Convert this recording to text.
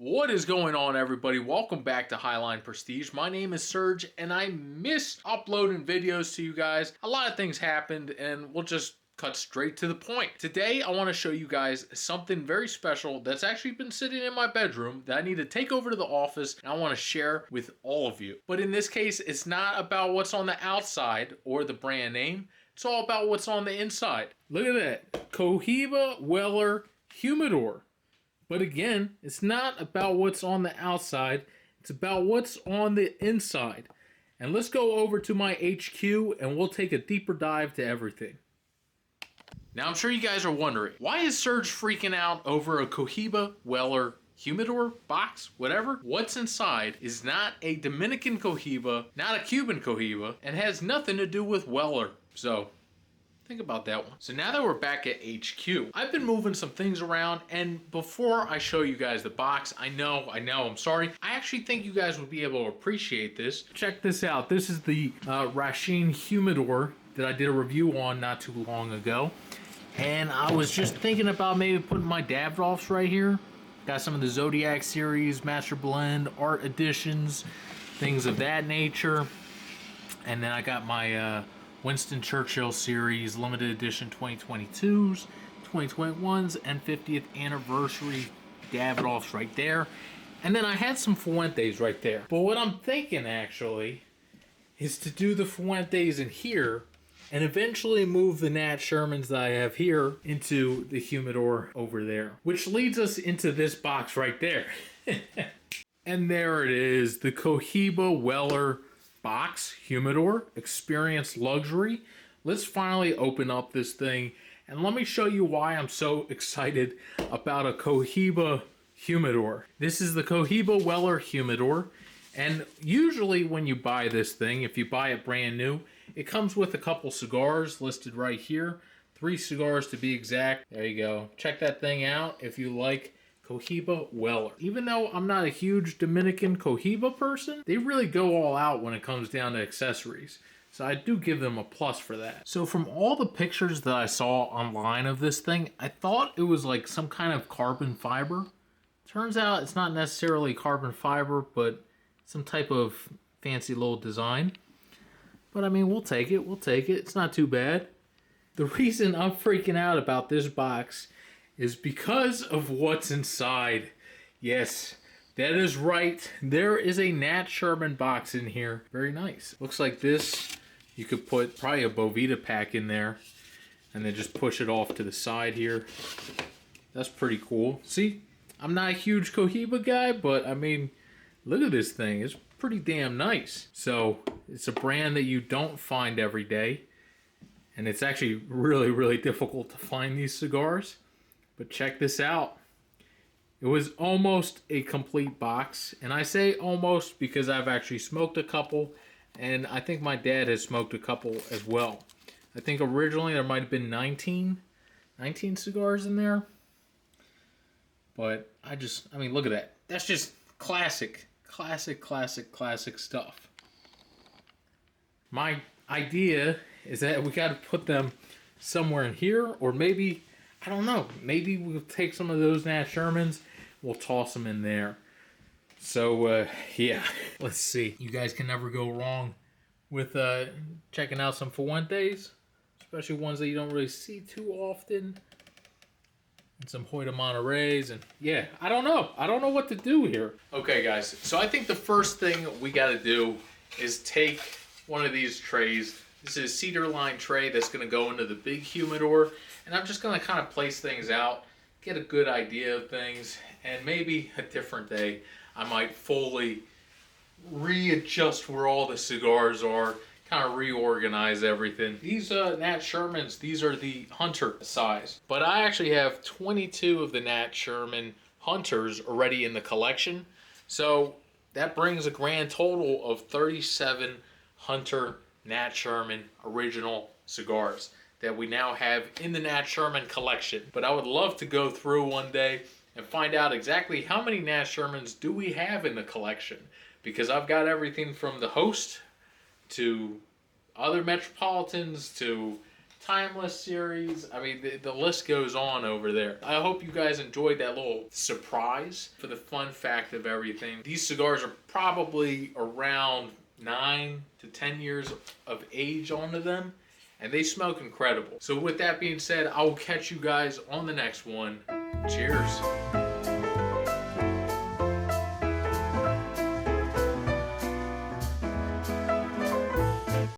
What is going on, everybody? Welcome back to Highline Prestige. My name is Serge, and I miss uploading videos to you guys. A lot of things happened, and we'll just cut straight to the point. Today, I want to show you guys something very special that's actually been sitting in my bedroom that I need to take over to the office, and I want to share with all of you. But in this case, it's not about what's on the outside or the brand name. It's all about what's on the inside. Look at that. Cohiba Weller Humidor. But again, it's not about what's on the outside. It's about what's on the inside. And let's go over to my HQ and we'll take a deeper dive to everything. Now, I'm sure you guys are wondering, why is Serge freaking out over a Cohiba Weller Humidor box, whatever? What's inside is not a Dominican Cohiba, not a Cuban Cohiba, and has nothing to do with Weller. So think about that one. So now that we're back at HQ, I've been moving some things around, and before I show you guys the box, I know, I'm sorry. I actually think you guys would be able to appreciate this. Check this out. This is the Racine Humidor that I did a review on not too long ago. And I was just thinking about maybe putting my Davidoffs right here. Got some of the Zodiac series, Master Blend, Art Editions, things of that nature. And then I got my Winston Churchill series, limited edition 2022s, 2021s, and 50th anniversary Davidoffs right there. And then I had some Fuentes right there. But what I'm thinking actually is to do the Fuentes in here and eventually move the Nat Shermans that I have here into the Humidor over there. Which leads us into this box right there. And there it is, the Cohiba Weller box Humidor Experience Luxury. Let's finally open up this thing and let me show you why I'm so excited about a Cohiba Humidor. This is the Cohiba Weller Humidor, and usually when you buy this thing, if you buy it brand new, it comes with a couple cigars listed right here. 3 cigars to be exact. There you go. Check that thing out if you like Cohiba Weller. Even though I'm not a huge Dominican Cohiba person, they really go all out when it comes down to accessories. So I do give them a plus for that. So from all the pictures that I saw online of this thing, I thought it was like some kind of carbon fiber. Turns out it's not necessarily carbon fiber, but some type of fancy little design. But I mean, we'll take it. We'll take it. It's not too bad. The reason I'm freaking out about this box is because of what's inside. Yes, that is right. There is a Nat Sherman box in here. Very nice. Looks like this. You could put probably a Bovita pack in there and then just push it off to the side here. That's pretty cool. See, I'm not a huge Cohiba guy, but I mean, look at this thing. It's pretty damn nice. So it's a brand that you don't find every day. And it's actually really, really difficult to find these cigars. But check this out. It was almost a complete box. And I say almost because I've actually smoked a couple. And I think my dad has smoked a couple as well. I think originally there might have been 19 cigars in there. But I mean, look at that. That's just classic stuff. My idea is that we got to put them somewhere in here, or maybe, I don't know, maybe we'll take some of those Nat Shermans, we'll toss them in there. So, yeah, let's see. You guys can never go wrong with checking out some Fuentes, especially ones that you don't really see too often. And some Hoyt Monterey's, and yeah, I don't know what to do here. Okay, guys, so I think the first thing we got to do is take one of these trays. This is a cedar line tray that's going to go into the big humidor, and I'm just going to kind of place things out, get a good idea of things, and maybe a different day I might fully readjust where all the cigars are, kind of reorganize everything. These Nat Shermans, these are the Hunter size, but I actually have 22 of the Nat Sherman Hunters already in the collection, so that brings a grand total of 37 Hunter Nat Sherman original cigars that we now have in the Nat Sherman collection. But I would love to go through one day and find out exactly how many Nat Shermans do we have in the collection, because I've got everything from the Host to other Metropolitans to Timeless series. I mean, the list goes on over there. I hope you guys enjoyed that little surprise for the fun fact of everything. These cigars are probably around 9 to 10 years of age onto them, and they smoke incredible. So with that being said, I will catch you guys on the next one. Cheers.